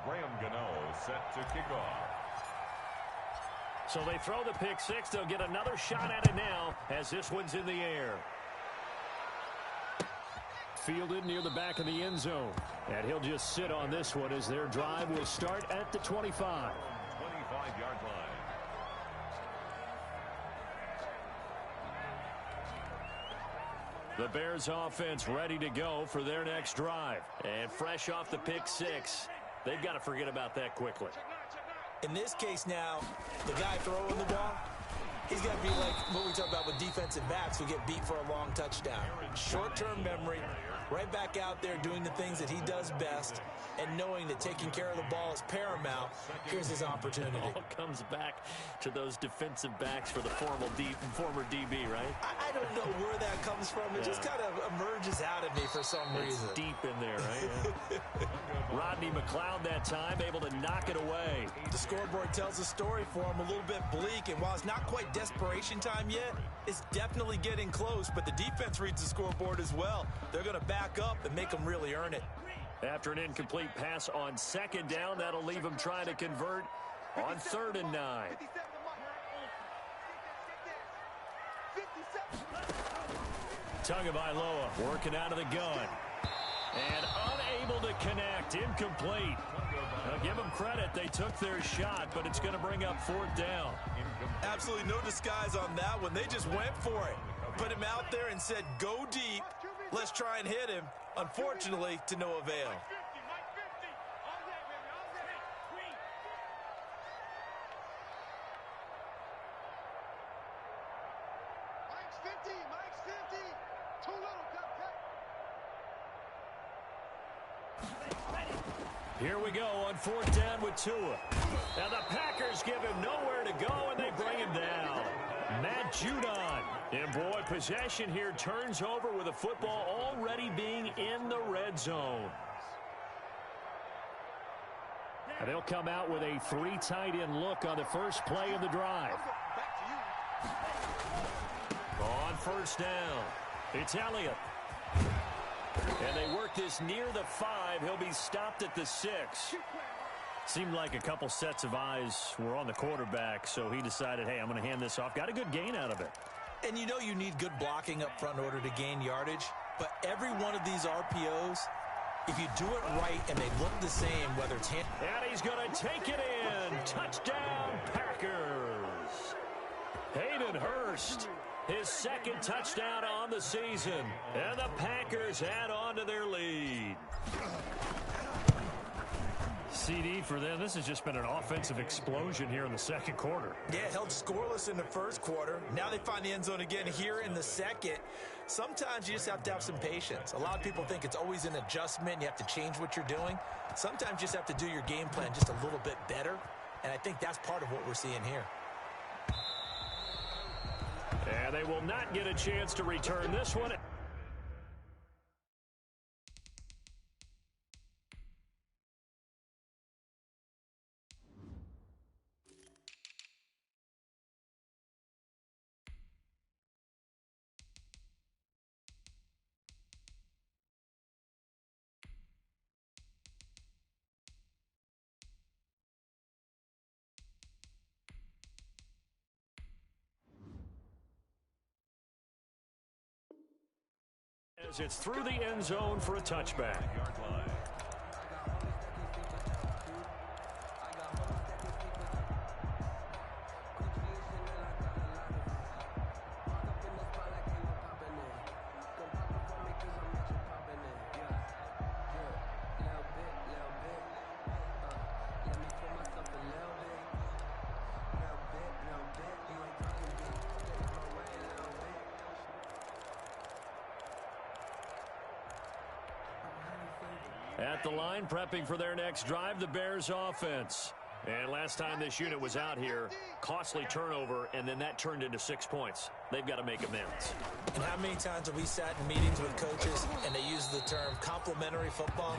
Graham Gano set to kick off. So they throw the pick six. They'll get another shot at it now as this one's in the air. Fielded near the back of the end zone. And he'll just sit on this one as their drive will start at the 25. 25-yard line. The Bears offense ready to go for their next drive. And fresh off the pick six, they've got to forget about that quickly. In this case now, the guy throwing the ball, he's got to be like what we talk about with defensive backs who get beat for a long touchdown. Short-term memory, right back out there doing the things that he does best, and knowing that taking care of the ball is paramount. Here's his opportunity. It all comes back to those defensive backs for the former DB, right? I don't know where that comes from. It just kind of emerges out of me for some reason. It's deep in there, right? Yeah. Rodney McLeod that time able to knock it away. The scoreboard tells a story for him, a little bit bleak, and while it's not quite desperation time yet, it's definitely getting close, but the defense reads the scoreboard as well. They're going to back up and make them really earn it. After an incomplete pass on second down, that'll leave him trying to convert on 3rd and 9. Tagovailoa working out of the gun. And unable to connect. Incomplete. Now give them credit. They took their shot, but it's going to bring up 4th down. Absolutely no disguise on that one. They just went for it. Put him out there and said, go deep. Let's try and hit him. Unfortunately, to no avail. Here we go on 4th down with Tua. Now the Packers give him nowhere to go, and they bring him down. Matt Judon. And boy, possession here turns over with the football already being in the red zone. And they'll come out with a 3 tight end look on the first play of the drive. On 1st down, it's Elliott. And they work this near the 5. He'll be stopped at the 6. Seemed like a couple sets of eyes were on the quarterback, so he decided, hey, I'm going to hand this off. Got a good gain out of it. And you know you need good blocking up front in order to gain yardage. But every one of these RPOs, if you do it right and they look the same, whether it's hand... And he's going to take it in. Touchdown, Packers. Hayden Hurst, his 2nd touchdown on the season. And the Packers add on to their lead. CD for them. This has just been an offensive explosion here in the 2nd quarter. Yeah, held scoreless in the 1st quarter. Now they find the end zone again here in the 2nd. Sometimes you just have to have some patience. A lot of people think it's always an adjustment. You have to change what you're doing. Sometimes you just have to do your game plan just a little bit better. And I think that's part of what we're seeing here. And they will not get a chance to return this one. As it's through the end zone for a touchback. At the line, prepping for their next drive, the Bears offense. And last time this unit was out here, costly turnover, and then that turned into 6 points. They've got to make amends. And how many times have we sat in meetings with coaches and they use the term complementary football?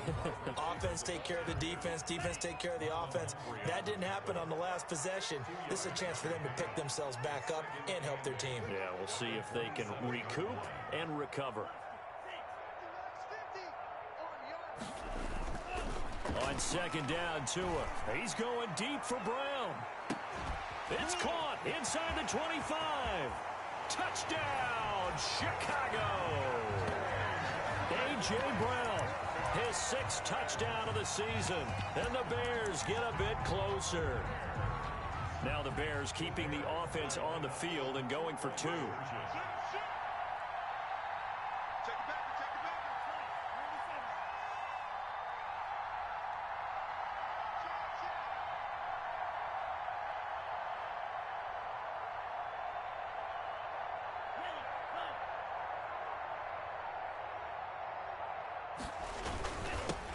Offense take care of the defense, defense take care of the offense. That didn't happen on the last possession. This is a chance for them to pick themselves back up and help their team. Yeah, we'll see if they can recoup and recover. On On second down, Tua. He's going deep for Brown. It's caught inside the 25. Touchdown, Chicago. A.J. Brown, his 6th touchdown of the season. And the Bears get a bit closer. Now the Bears keeping the offense on the field and going for 2.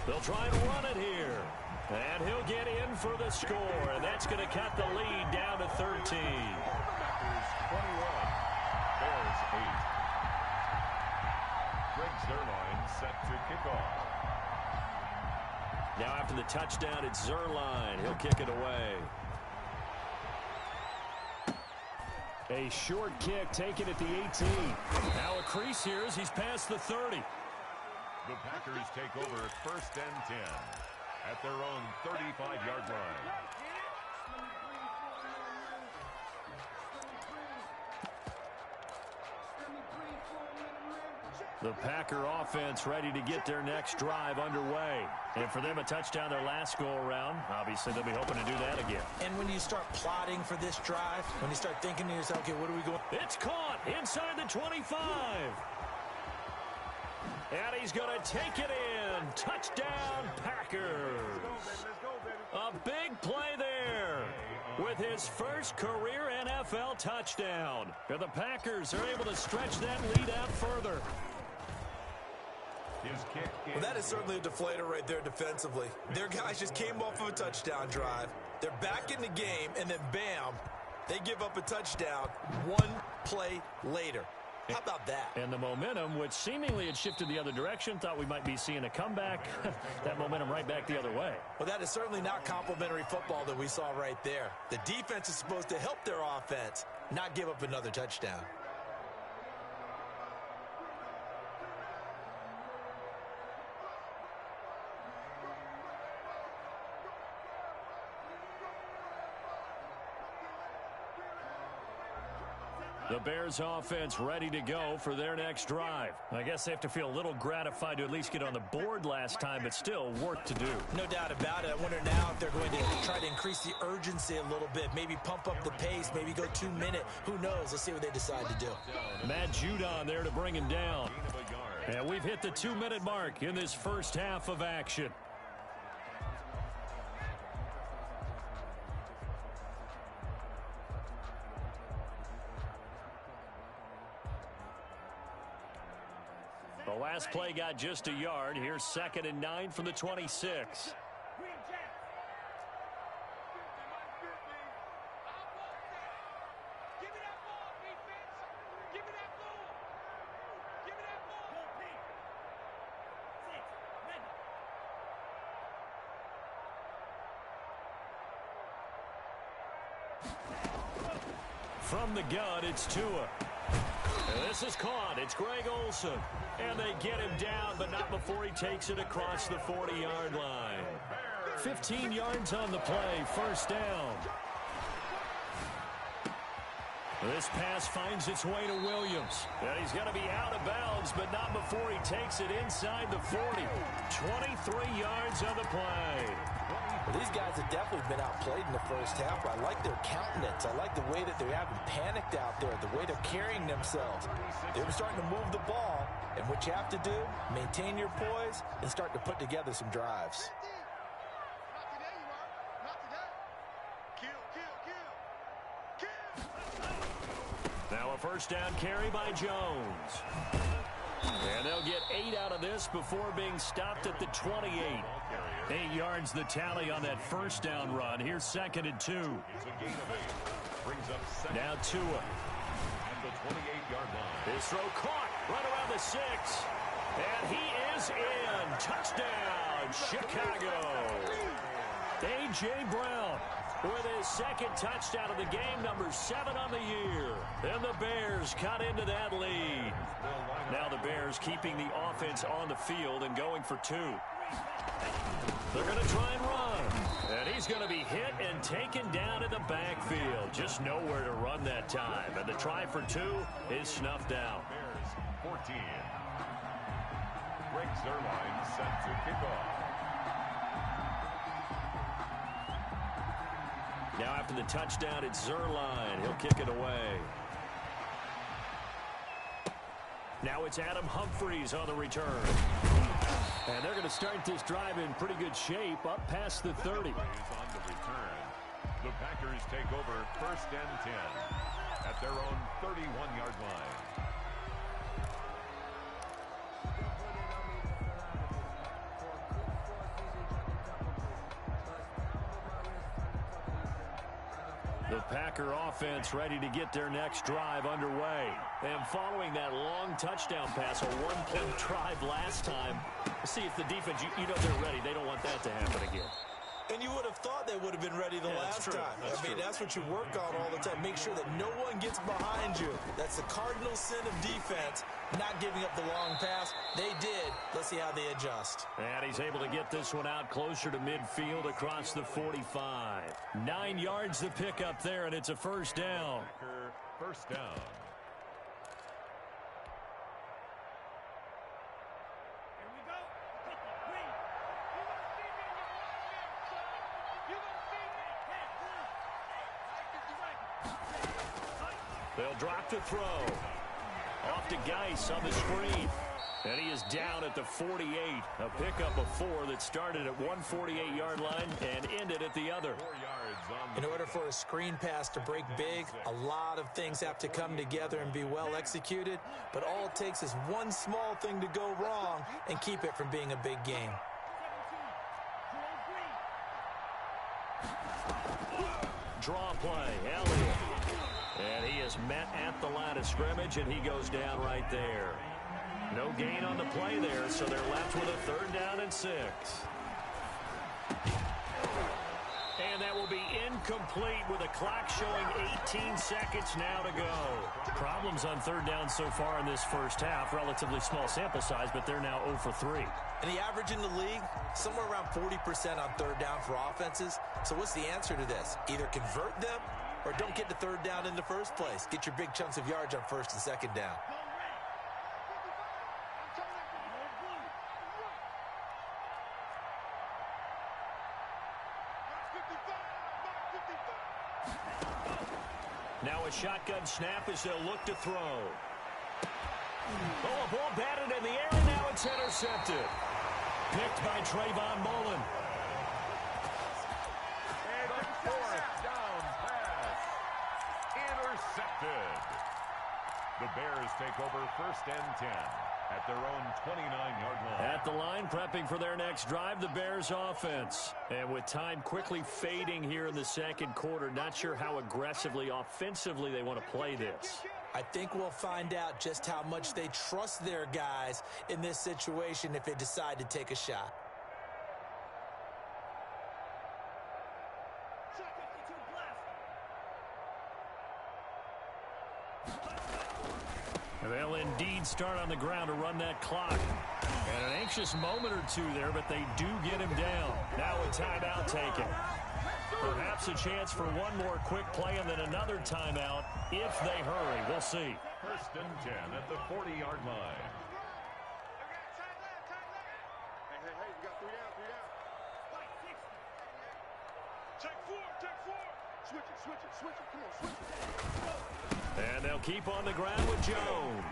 They'll try and run it here. And he'll get in for the score. And that's going to cut the lead down to 13. Packers 21. Bears 8. Greg Zuerlein set to kick off. Now after the touchdown, it's Zuerlein. He'll kick it away. A short kick taken at the 18. Now a crease here as he's past the 30. The Packers take over 1st and 10 at their own 35-yard line. The Packer offense ready to get their next drive underway. And for them, a touchdown their last go-around. Obviously, they'll be hoping to do that again. And when you start plotting for this drive, when you start thinking to yourself, okay, what are we going? It's caught inside the 25. And he's going to take it in. Touchdown, Packers. A big play there with his first career NFL touchdown. And the Packers are able to stretch that lead out further. His kick Well, that is certainly a deflator right there defensively. Their guys just came off of a touchdown drive. They're back in the game, and then bam, they give up a touchdown 1 play later. How about that? And the momentum, which seemingly had shifted the other direction, thought we might be seeing a comeback. That momentum right back the other way. Well, that is certainly not complimentary football that we saw right there. The defense is supposed to help their offense, not give up another touchdown. The Bears offense ready to go for their next drive. I guess they have to feel a little gratified to at least get on the board last time, but still work to do. No doubt about it. I wonder now if they're going to try to increase the urgency a little bit, maybe pump up the pace, maybe go 2-minute. Who knows? Let's see what they decide to do. Matt Judon there to bring him down. And we've hit the 2-minute mark in this first half of action. The last play got just a yard. Here's 2nd and 9 from the 26. From the gun, it's Tua. This is caught. It's Greg Olsen. And they get him down, but not before he takes it across the 40-yard line. 15 yards on the play, first down. This pass finds its way to Williams. And he's going to be out of bounds, but not before he takes it inside the 40. 23 yards on the play. Well, these guys have definitely been outplayed in the first half. I like their countenance. I like the way that they haven't panicked out there, the way they're carrying themselves. They were starting to move the ball, and what you have to do, maintain your poise and start to put together some drives. Now a first down carry by Jones. And they'll get 8 out of this before being stopped at the 28. 8 yards the tally on that first down run. Here's 2nd and 2. Now Tua. at the 28-yard line. His throw caught right around the 6. And he is in. Touchdown, Chicago. A.J. Brown with his 2nd touchdown of the game, number 7 on the year. And the Bears cut into that lead. Now the Bears keeping the offense on the field and going for 2. They're going to try and run. And he's going to be hit and taken down in the backfield. Just nowhere to run that time. And the try for two is snuffed out. Bears 14. Greg Zuerlein set to kick off. Now after the touchdown, it's Zuerlein. He'll kick it away. Now it's Adam Humphries on the return. And they're going to start this drive in pretty good shape, up past the 30. On the return, the Packers take over 1st and 10 at their own 31-yard line. The Packer offense ready to get their next drive underway. And following that long touchdown pass, a one-play drive last time, let's see if the defense, you know they're ready. They don't want that to happen again. And you would have thought they would have been ready the last time. I mean, that's what you work on all the time. Make sure that no one gets behind you. That's the cardinal sin of defense, not giving up the long pass. They did. Let's see how they adjust. And he's able to get this one out closer to midfield across the 45. 9 yards to pick up there, and it's a first down. First down. They'll drop to throw. Off to Geis on the screen. And he is down at the 48. A pickup of 4 that started at 148-yard line and ended at the other. 4 yards on In order for a screen pass to break big, a lot of things have to come together and be well executed. But all it takes is one small thing to go wrong and keep it from being a big game. Draw play. Elliott. And he is met at the line of scrimmage, and he goes down right there. No gain on the play there, so they're left with a 3rd down and 6. And that will be incomplete with a clock showing 18 seconds now to go. Problems on 3rd down so far in this first half. Relatively small sample size, but they're now 0 for 3. And the average in the league, somewhere around 40% on 3rd down for offenses. So what's the answer to this? Either convert them or don't get the 3rd down in the first place. Get your big chunks of yards on 1st and 2nd down. Now a shotgun snap as they'll look to throw. Oh, a ball batted in the air, and now it's intercepted. Picked by Trayvon Mullen. And a 4th down pass. Intercepted. The Bears take over 1st and 10 at their own 29-yard line. At the line, prepping for their next drive, the Bears offense. And with time quickly fading here in the 2nd quarter, not sure how aggressively, offensively they want to play this. I think we'll find out just how much they trust their guys in this situation if they decide to take a shot. They'll indeed start on the ground to run that clock. And an anxious moment or two there, but they do get him down. Now a timeout taken. Perhaps a chance for one more quick play and then another timeout if they hurry. We'll see. 1st and 10 at the 40-yard line. Hey, we got 3 down. Take 4. Switch it. Come on, switch it. And they'll keep on the ground with Jones.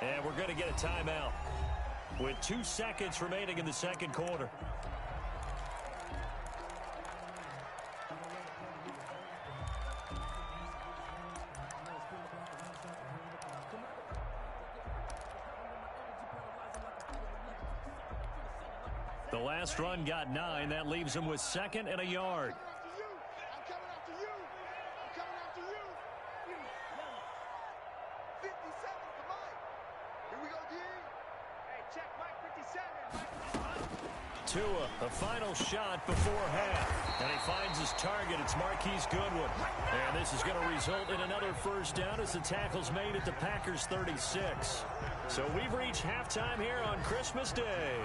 And we're going to get a timeout with 2 seconds remaining in the 2nd quarter. The last run got 9. That leaves him with 2nd and a yard. I'm coming after you. 57 for Mike. Here we go, D. Hey, check Mike 57. Tua, the final shot before half. And he finds his target. It's Marquise Goodwin. And this is going to result in another first down as the tackle's made at the Packers 36. So we've reached halftime here on Christmas Day.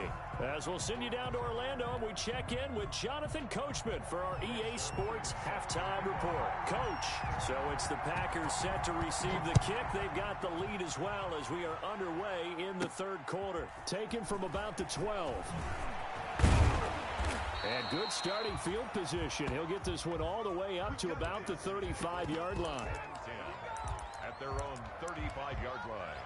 As we'll send you down to Orlando, we check in with Jonathan Coachman for our EA Sports Halftime Report. Coach, so it's the Packers set to receive the kick. They've got the lead as well as we are underway in the third quarter. Taken from about the 12. And good starting field position. He'll get this one all the way up to about the 35-yard line. At their own 35-yard line.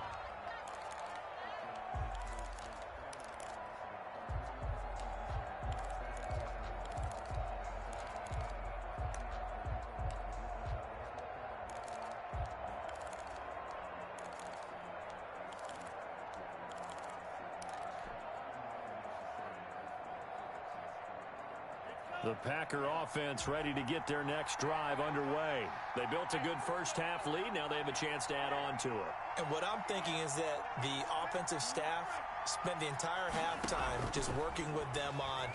The Packer offense ready to get their next drive underway. They built a good first-half lead. Now they have a chance to add on to it. And what I'm thinking is that the offensive staff spent the entire halftime just working with them on,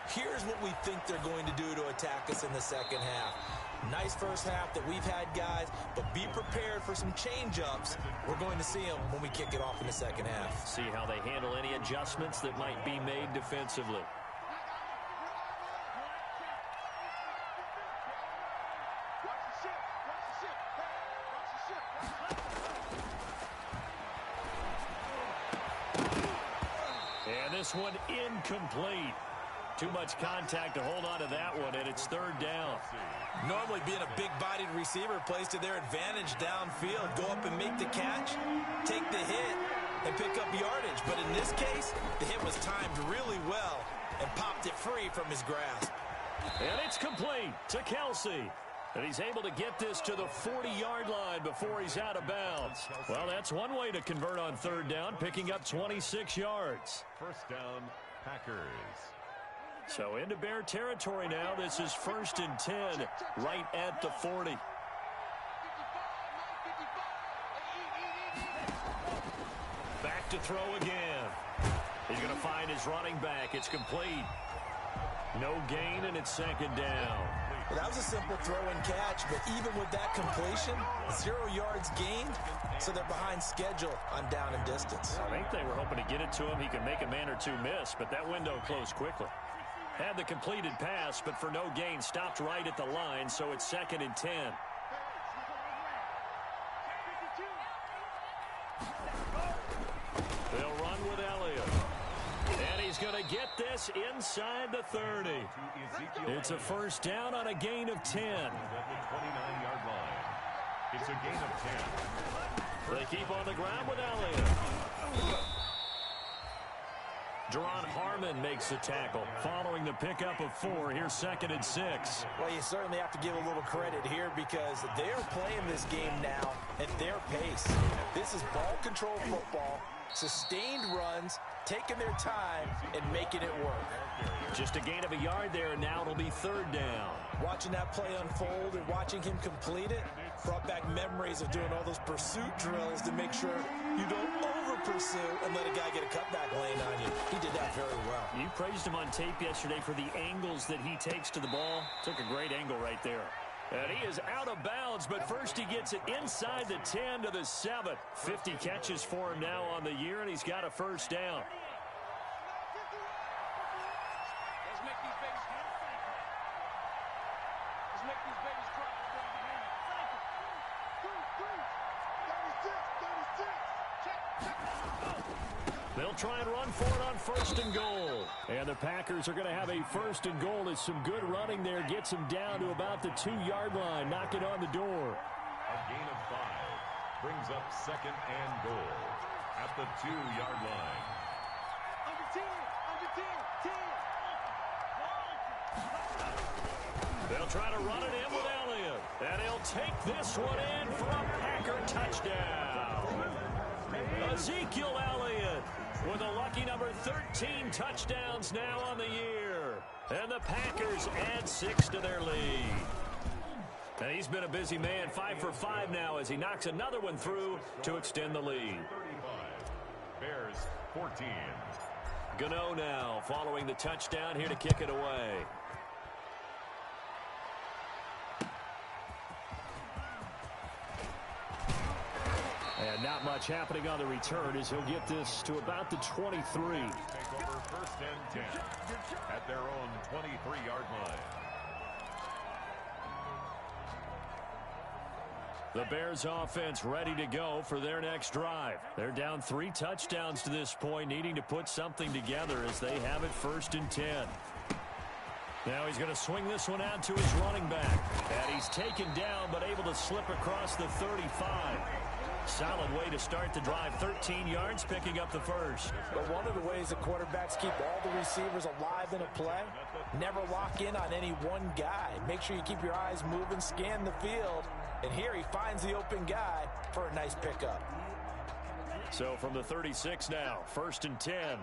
here's what we think they're going to do to attack us in the second half. Nice first half that we've had, guys, but be prepared for some change-ups. We're going to see them when we kick it off in the second half. See how they handle any adjustments that might be made defensively. This one incomplete. Too much contact to hold on to that one, and it's third down. Normally being a big-bodied receiver plays to their advantage downfield. Go up and make the catch, take the hit, and pick up yardage. But in this case, the hit was timed really well and popped it free from his grasp. And it's complete to Kelsey. And he's able to get this to the 40-yard line before he's out of bounds. Well, that's one way to convert on third down, picking up 26 yards. First down, Packers. So into Bear territory now. This is 1st and 10, right at the 40. Back to throw again. He's going to find his running back. It's complete. No gain, and it's second down. Well, that was a simple throw and catch, but even with that completion, 0 yards gained, so they're behind schedule on down and distance. I think they were hoping to get it to him. He could make a man or two miss, but that window closed quickly. Had the completed pass, but for no gain, stopped right at the line, so it's 2nd and 10. They'll run with Elliott. And he's going to get this inside the 30. It's a first down on a gain of 10. At the 29-yard line. It's a gain of 10. They keep on the ground with Elliott. Deron Harmon makes the tackle. Following the pickup of 4, here's 2nd and 6. Well, you certainly have to give a little credit here because they're playing this game now at their pace. This is ball control football, sustained runs, taking their time, and making it work. Just a gain of a yard there, and now it'll be third down. Watching that play unfold and watching him complete it brought back memories of doing all those pursuit drills to make sure you don't over-pursue and let a guy get a cutback lane on you. He did that very well. You praised him on tape yesterday for the angles that he takes to the ball. Took a great angle right there. And he is out of bounds, but first he gets it inside the 10 to the 7. 50 catches for him now on the year, and he's got a first down. They'll try and run for it on 1st and goal. And the Packers are going to have a 1st and goal as some good running there gets them down to about the 2-yard line. Knock it on the door. A gain of 5 brings up 2nd and goal at the 2-yard line. Under 10, under 10, 10. They'll try to run it in with Elliott. And he'll take this one in for a Packer touchdown. Ezekiel Elliott with a lucky number 13 touchdowns now on the year. And the Packers add 6 to their lead. And he's been a busy man, 5 for 5 now as he knocks another one through to extend the lead. 35. Bears 14. Gano now following the touchdown here to kick it away. And not much happening on the return as he'll get this to about the 23. Take over first and 10 at their own 23-yard line. The Bears offense ready to go for their next drive. They're down 3 touchdowns to this point, needing to put something together as they have it first and 10. Now he's going to swing this one out to his running back. And he's taken down but able to slip across the 35. Solid way to start the drive. 13 yards, picking up the first. But one of the ways the quarterbacks keep all the receivers alive in a play, never lock in on any one guy. Make sure you keep your eyes moving, scan the field. And here he finds the open guy for a nice pickup. So from the 36 now, first and 10.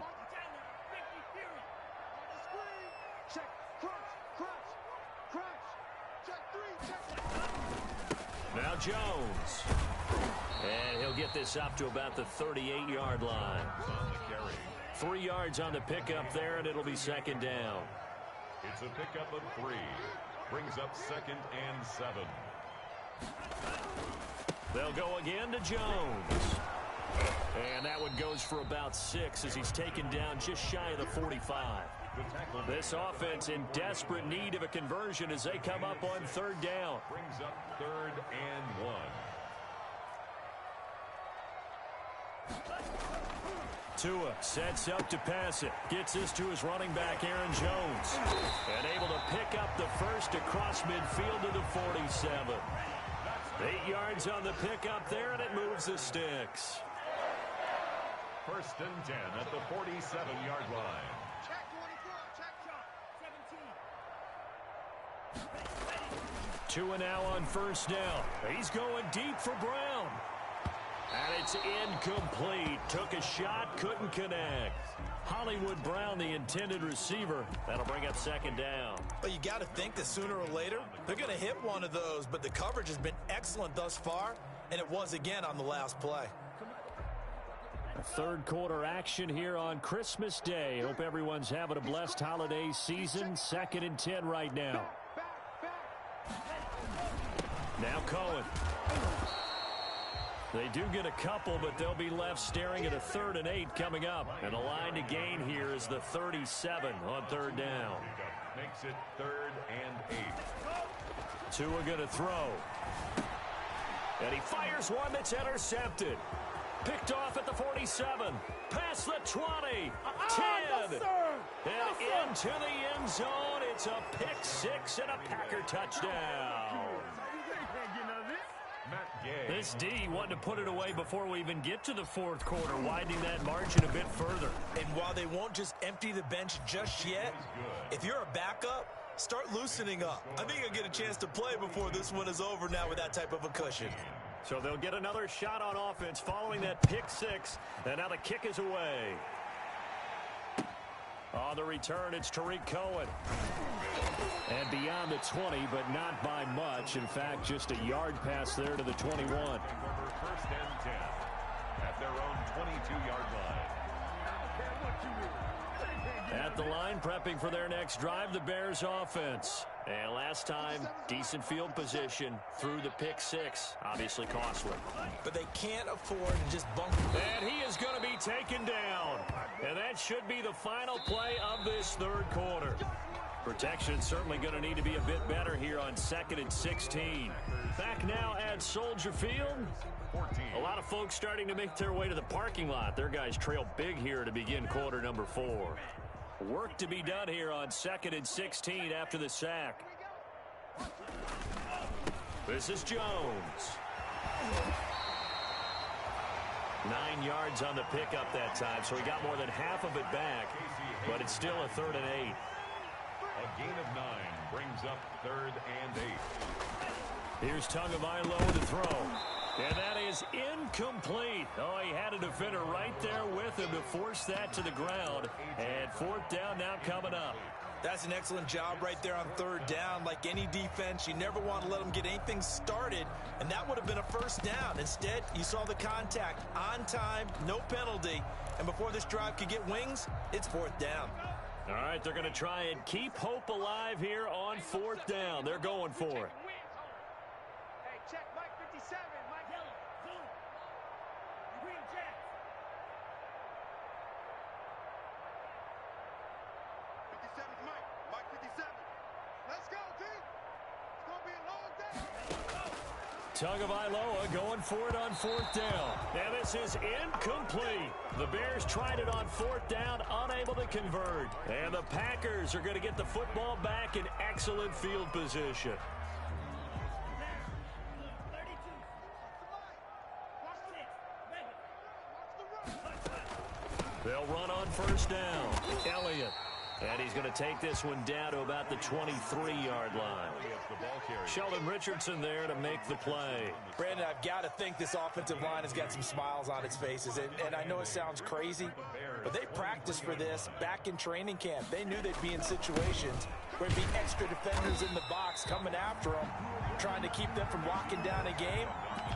Now Jones. And he'll get this up to about the 38-yard line. 3 yards on the pickup there, and it'll be second down. It's a pickup of 3. Brings up second and 7. They'll go again to Jones. And that one goes for about 6 as he's taken down just shy of the 45. This offense in desperate need of a conversion as they come up on third down. Brings up third and 1. Tua sets up to pass it. Gets this to his running back, Aaron Jones. And able to pick up the first across midfield to the 47. 8 yards on the pickup there, and it moves the sticks. First and 10 at the 47-yard line. Check 24, check. Tua now on first down. He's going deep for Brown. And it's incomplete. Took a shot, couldn't connect. Hollywood Brown, the intended receiver. That'll bring up second down. Well, you got to think that sooner or later, they're going to hit one of those. But the coverage has been excellent thus far, and it was again on the last play. A third quarter action here on Christmas Day. Hope everyone's having a blessed holiday season. Second and 10 right now. Now Cohen. They do get a couple, but they'll be left staring at a 3rd and 8 coming up. And the line to gain here is the 37 on third down. Makes it 3rd and 8. Tua going to throw. And he fires one that's intercepted. Picked off at the 47. Past the 20. 10. And into the end zone. It's a pick 6 and a Packer touchdown. This D wanted to put it away before we even get to the fourth quarter, widening that margin a bit further. And while they won't just empty the bench just yet, if you're a backup, start loosening up. I think you'll get a chance to play before this one is over now with that type of a cushion. So they'll get another shot on offense following that pick 6, and now the kick is away. On the return, it's Tariq Cohen. And beyond the 20, but not by much. In fact, just a yard pass there to the 21. First and 10 at their own 22-yard line. At the line, prepping for their next drive, the Bears offense. And last time, decent field position through the pick 6. Obviously costly. But they can't afford to just bunk. And he is going to be taken down. And that should be the final play of this third quarter. Protection certainly going to need to be a bit better here on 2nd and 16. Back now at Soldier Field. A lot of folks starting to make their way to the parking lot. Their guys trail big here to begin quarter number 4. Work to be done here on 2nd and 16 after the sack. This is Jones. 9 yards on the pickup that time, so he got more than half of it back, but it's still a 3rd and 8. A gain of 9 brings up 3rd and 8. Here's Tagovailoa to throw. And that is incomplete. Oh, he had a defender right there with him to force that to the ground. And 4th down now coming up. That's an excellent job right there on 3rd down. Like any defense, you never want to let them get anything started, and that would have been a 1st down. Instead, you saw the contact on time, no penalty, and before this drive could get wings, it's 4th down. All right, they're going to try and keep hope alive here on 4th down. They're going for it. Hey, check Mike 57. Mike. Tagovailoa going for it on fourth down. And this is incomplete. The Bears tried it on fourth down, unable to convert. And the Packers are going to get the football back in excellent field position. They'll run on first down. Elliott. And he's going to take this one down to about the 23-yard line. Sheldon Richardson there to make the play. Brandon, I've got to think this offensive line has got some smiles on its faces. And I know it sounds crazy, but they practiced for this back in training camp. They knew they'd be in situations where there'd be extra defenders in the box coming after them, trying to keep them from locking down a game.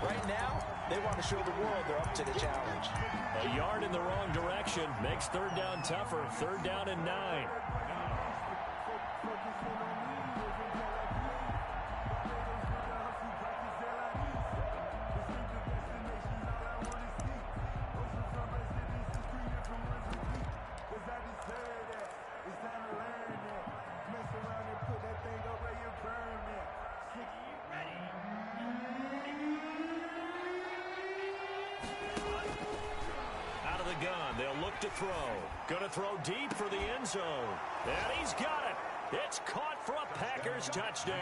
Right now, they want to show the world they're up to the challenge. A yard in the wrong direction makes third down tougher. Third down and 9. To throw. Going to throw deep for the end zone. And he's got it. It's caught for a Packers touchdown.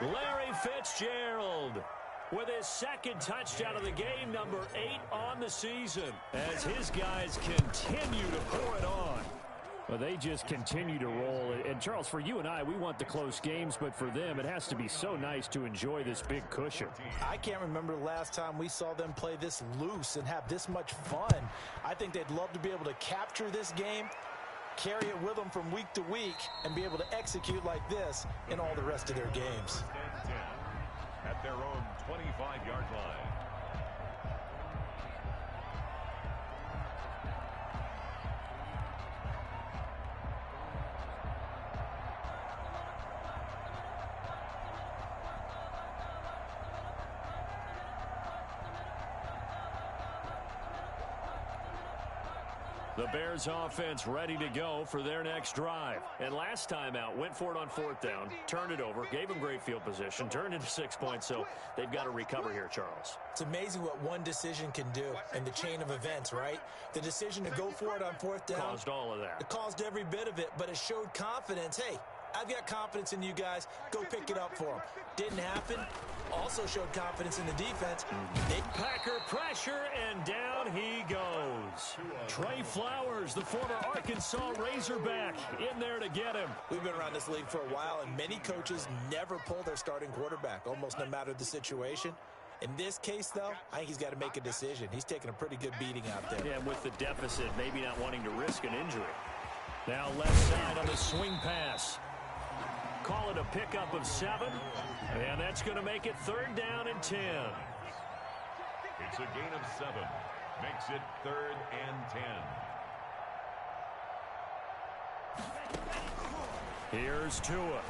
Larry Fitzgerald with his second touchdown of the game, number 8 on the season, as his guys continue to pour it on. Well, they just continue to roll. And, Charles, for you and I, we want the close games, but for them, it has to be so nice to enjoy this big cushion. I can't remember the last time we saw them play this loose and have this much fun. I think they'd love to be able to capture this game, carry it with them from week to week, and be able to execute like this in all the rest of their games. At their own 25-yard line. The Bears offense ready to go for their next drive. And last time out, went for it on fourth down, turned it over, gave them great field position, turned into 6 points, so they've got to recover here, Charles. It's amazing what one decision can do in the chain of events, right? The decision to go for it on fourth down. Caused all of that. It caused every bit of it, but it showed confidence. Hey, I've got confidence in you guys. Go pick it up for them. Didn't happen. Also showed confidence in the defense. Packer pressure, and down he goes. Trey Flowers, the former Arkansas Razorback, in there to get him. We've been around this league for a while, and many coaches never pull their starting quarterback, almost no matter the situation. In this case, though, I think he's got to make a decision. He's taking a pretty good beating out there. Yeah, with the deficit, maybe not wanting to risk an injury. Now left side on the swing pass. Call it a pickup of 7, and that's going to make it third down and 10. It's a gain of 7. Makes it 3rd and 10. Here's Tua.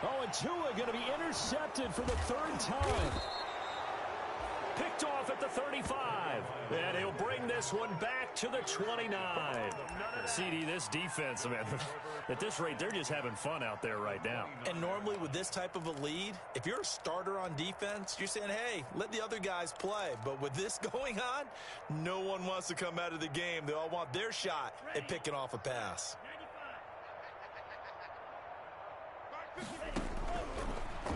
Oh, and Tua going to be intercepted for the 3rd time. Picked off at the 35. And he'll bring this one back to the 29. CD, this defense, man, at this rate, they're just having fun out there right now. And normally with this type of a lead, if you're a starter on defense, you're saying, hey, let the other guys play. But with this going on, no one wants to come out of the game. They all want their shot at picking off a pass.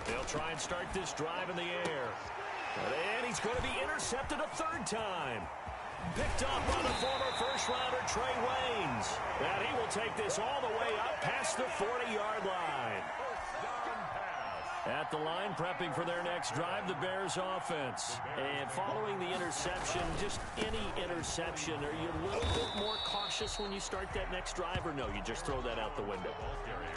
They'll try and start this drive in the air. And he's going to be intercepted a 3rd time. Picked up by the former first-rounder Trey Waynes. And he will take this all the way up past the 40-yard line. At the line, prepping for their next drive, the Bears offense. And following the interception, just any interception, are you a little bit more cautious when you start that next drive, or no, you just throw that out the window?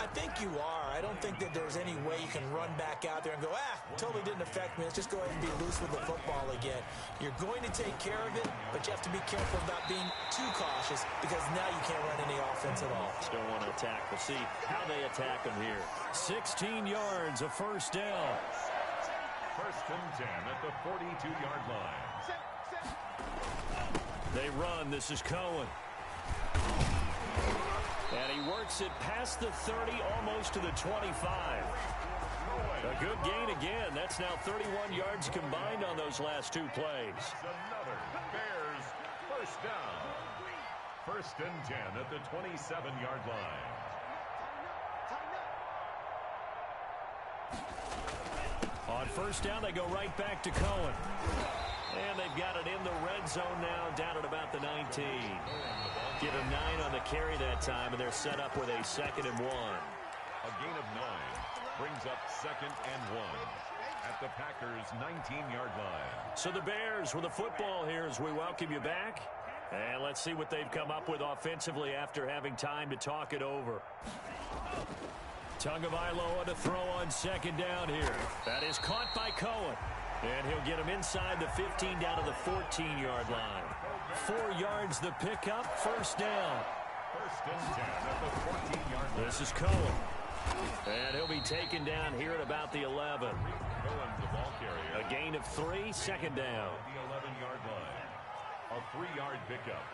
I think you are. I don't think that there's any way you can run back out there and go, totally didn't affect me. Let's just go ahead and be loose with the football again. You're going to take care of it, but you have to be careful about being too cautious because now you can't run any offense at all. Still want to attack. We'll see how they attack them here. 16 yards, a first down. 1st and 10 at the 42-yard line. They run. This is Cohen. And he works it past the 30, almost to the 25. A good gain again. That's now 31 yards combined on those last two plays. Another Bears first down. First and 10 at the 27-yard line. On first down, they go right back to Cohen. And they've got it in the red zone now, down at about the 19. Get a 9 on the carry that time, and they're set up with a 2nd and 1. A gain of 9 brings up 2nd and 1 at the Packers' 19-yard line. So the Bears with the football here as we welcome you back. And let's see what they've come up with offensively after having time to talk it over. Tagovailoa to throw on 2nd down here. That is caught by Cohen. And he'll get him inside the 15 down to the 14-yard line. 4 yards the pickup, first down. First and 10 at the 14-yard line. This is Cohen. And he'll be taken down here at about the 11. Cohen, the ball carrier. A gain of 3, 2nd down. The 11-yard line. A 3-yard pickup.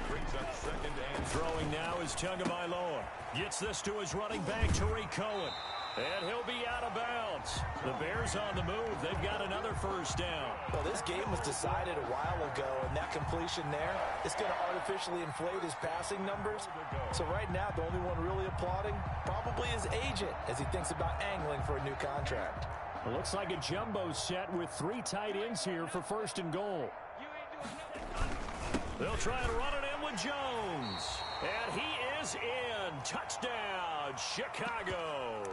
Brings up 2nd and... Throwing now is Tagovailoa. Gets this to his running back, Tariq Cohen. And he'll be out of bounds. The Bears on the move. They've got another first down. Well, this game was decided a while ago, and that completion there is going to artificially inflate his passing numbers. So right now, the only one really applauding probably his agent as he thinks about angling for a new contract. It looks like a jumbo set with 3 tight ends here for 1st and goal. They'll try to run it in with Jones. And he is in. Touchdown, Chicago.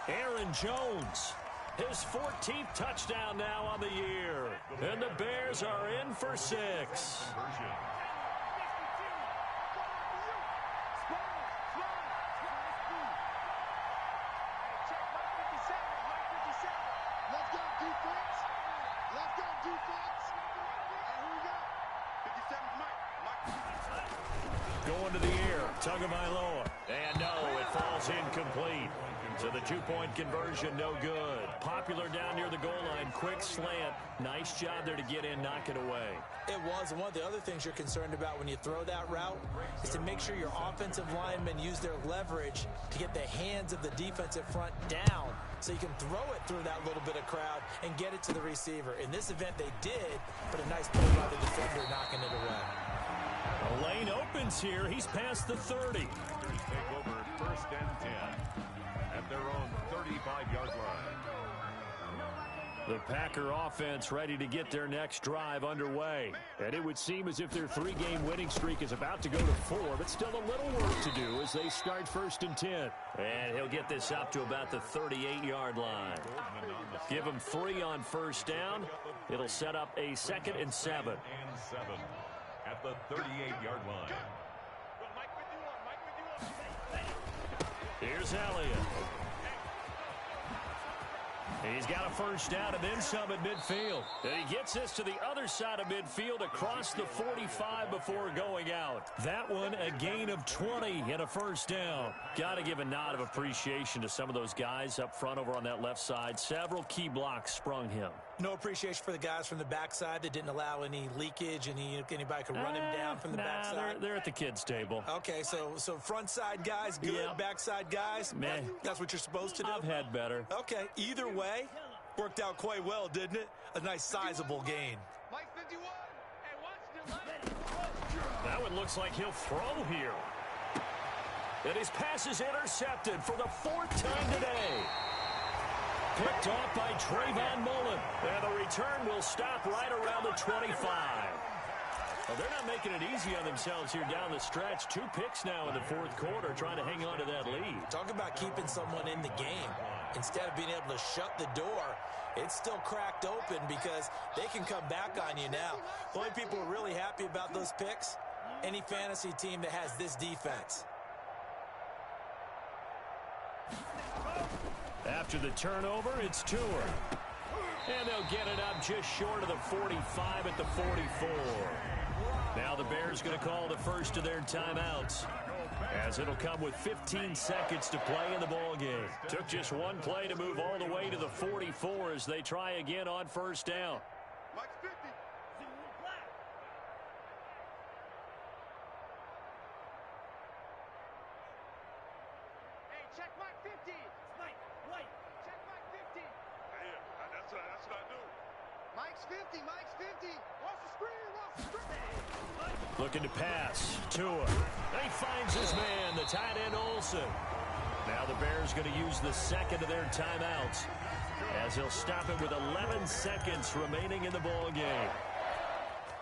Aaron Jones, his 14th touchdown now on the year. And the Bears are in for 6. Going to the air, Tagovailoa. And no, it falls incomplete. So the 2-point conversion, no good. Popular down near the goal line, quick slant. Nice job there to get in, knock it away. It was, and one of the other things you're concerned about when you throw that route is to make sure your offensive linemen use their leverage to get the hands of the defensive front down so you can throw it through that little bit of crowd and get it to the receiver. In this event, they did, but a nice play by the defender knocking it away. The lane opens here. He's past the 30. Take over 1st and 10 at their own 35-yard line. The Packer offense ready to get their next drive underway. And it would seem as if their 3-game winning streak is about to go to 4, but still a little work to do as they start 1st and 10. And he'll get this up to about the 38-yard line. Give him 3 on first down. It'll set up a 2nd and 7. At the 38-yard line. Here's Elliott. He's got a first down and then some at midfield. And he gets this to the other side of midfield across the 45 before going out. That one a gain of 20 and a first down. Got to give a nod of appreciation to some of those guys up front over on that left side. Several key blocks sprung him. No appreciation for the guys from the backside that didn't allow any leakage, and anybody could run him down from the backside. They're at the kids' table. Okay, so front side guys good, Yeah. backside guys, Man. that's what you're supposed to do? I've had better. Okay, either way, worked out quite well, didn't it? A nice sizable gain. Mike 51. Hey, watch That one looks like he'll throw here. And his pass is intercepted for the 4th time today. Picked off by Trayvon Mullen. And the return will stop right around the 25. Well, they're not making it easy on themselves here down the stretch. 2 picks now in the 4th quarter, trying to hang on to that lead. Talk about keeping someone in the game. Instead of being able to shut the door, it's still cracked open because they can come back on you now. The only people who are really happy about those picks, any fantasy team that has this defense. After the turnover, it's Tua. And they'll get it up just short of the 45 at the 44. Now the Bears going to call the first of their timeouts, as it'll come with 15 seconds to play in the ball game. Took just one play to move all the way to the 44 as they try again on first down. Mike 50. Hey, check Mike 50. Mike, wait. Check Mike 50. Mike's 50, Mike's 50. Watch the screen, watch the screen. Looking to pass. Tua. He finds his man, the tight end Olsen. Now the Bears going to use the second of their timeouts as he'll stop it with 11 seconds remaining in the ball game.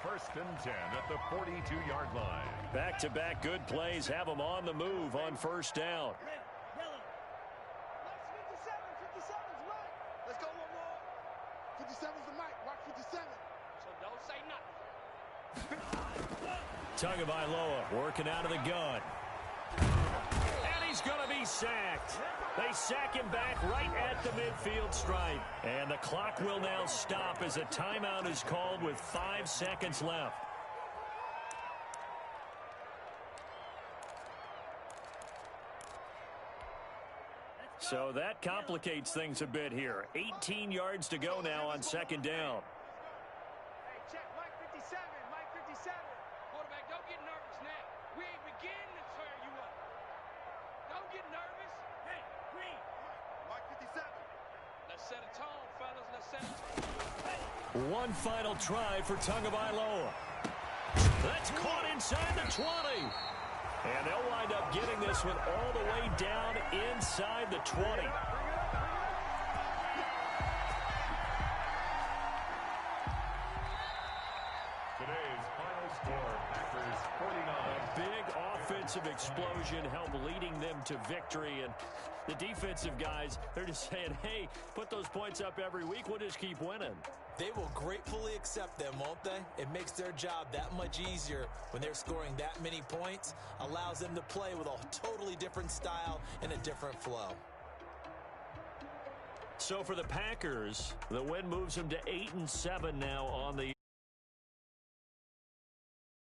1st and 10 at the 42-yard line. Back-to-back good plays have them on the move on 1st down. Mike's 57's Mike. Let's go one more. 57's the Mike. Watch 57. So don't say nothing. Tagovailoa working out of the gun. And he's going to be sacked. They sack him back right at the midfield stripe. And the clock will now stop as a timeout is called with 5 seconds left. So that complicates things a bit here. 18 yards to go now on 2nd down. Hey, check Mike 57, Mike 57. Quarterback, don't get nervous now. We ain't beginning to tear you up. Don't get nervous. Hey, Green. Mike 57. Let's set a tone, fellas. Let's set a tone. One final try for Tagovailoa. That's caught inside the 20. And they'll wind up getting this one all the way down inside the 20. Today's final score, Packers 49. A big offensive explosion helped leading them to victory. And the defensive guys, they're just saying, hey, put those points up every week. We'll just keep winning. They will gratefully accept them, won't they? It makes their job that much easier when they're scoring that many points, allows them to play with a totally different style and a different flow. So for the Packers, the win moves them to 8-7 now on the